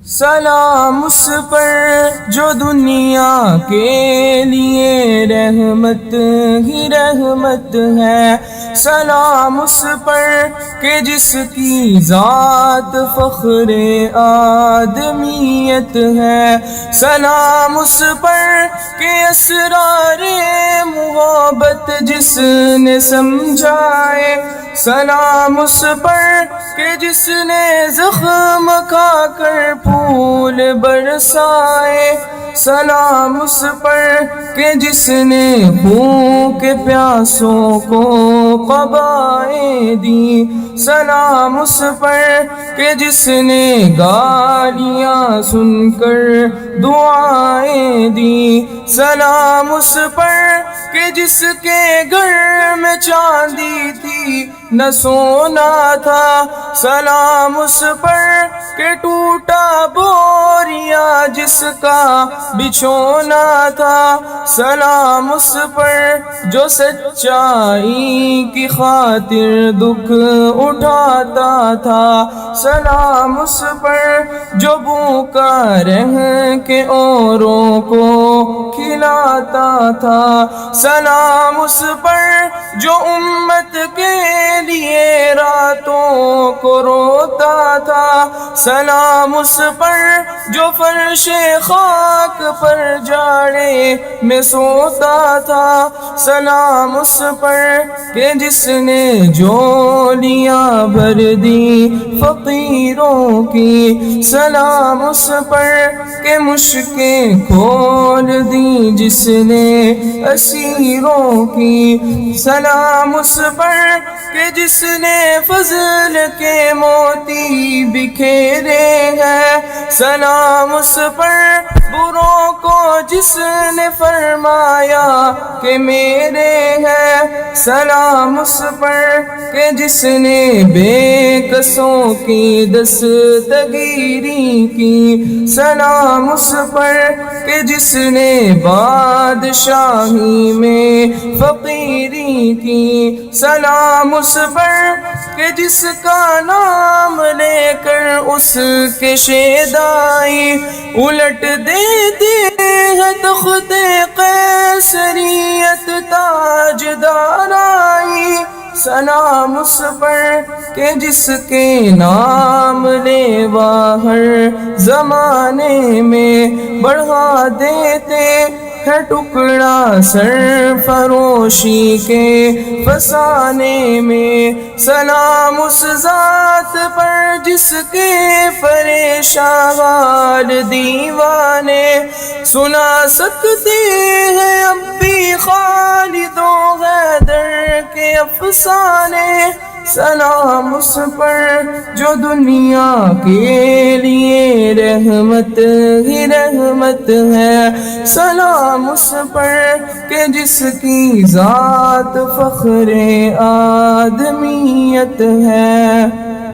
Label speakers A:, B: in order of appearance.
A: سلام اس پر جو دنیا کے لیے رحمت ہی رحمت ہے، سلام اس پر کہ جس کی ذات فخر آدمیت ہے، سلام اس پر کہ اسرار محبت جس نے سمجھائے، سلام اس پر کہ جس نے زخم کھا کر پھول برسائے، سلام اس پر کہ جس نے بھوک پیاسوں کو قبائیں دی، سلام اس پر کہ جس نے گالیاں سن کر دعائیں دی، سلام اس پر کہ جس کے گھر میں چاندی تھی نہ سونا تھا، سلام اس پر کہ ٹوٹا بوریا جس کا بچھونا تھا، سلام اس پر جو سچائی کی خاطر دکھ اٹھاتا تھا، سلام اس پر جو بھوکا رہ کے اوروں کو کھلاتا تھا، سلام اس پر جو امت کے لیے راتوں کو روتا تھا، سلام اس پر جو فرش خاک پر جاڑے میں سوتا تھا، سلام اس پر کہ جس نے جھولیاں بھر دی فقیروں کی، سلام اس پر کہ مشکیں کھول دی جس نے اسیروں کی، سلام اس پر کہ جس نے فضل کے موتی بکھیرے ہیں، سلام اس پر بروں کو جس نے فرمایا کہ میرے ہیں، سلام اس پر کہ جس نے بے کسوں کی دستگیری کی، سلام اس پر کہ جس نے بادشاہی میں فقیری کی، سلام اس پر کہ جس کا نام لے کر اس کے شیدائی الٹ دیتی ہے تخت قیصریت تاجدار آئی، سلام اس پر کہ جس کے نام لیوا ہر زمانے میں بڑھا دیتے ہے ٹکڑا سرفروشی کے فسانے میں، سلام اس ذات پر جس کے پریشان حال دیوانے سنا سکتے ہیں اب بھی خالد و حیدر کے افسانے، سلام اس پر جو دنیا کے لیے رحمت ہی رحمت ہے، سلام اس پر کہ جس کی ذات فخر آدمیت ہے۔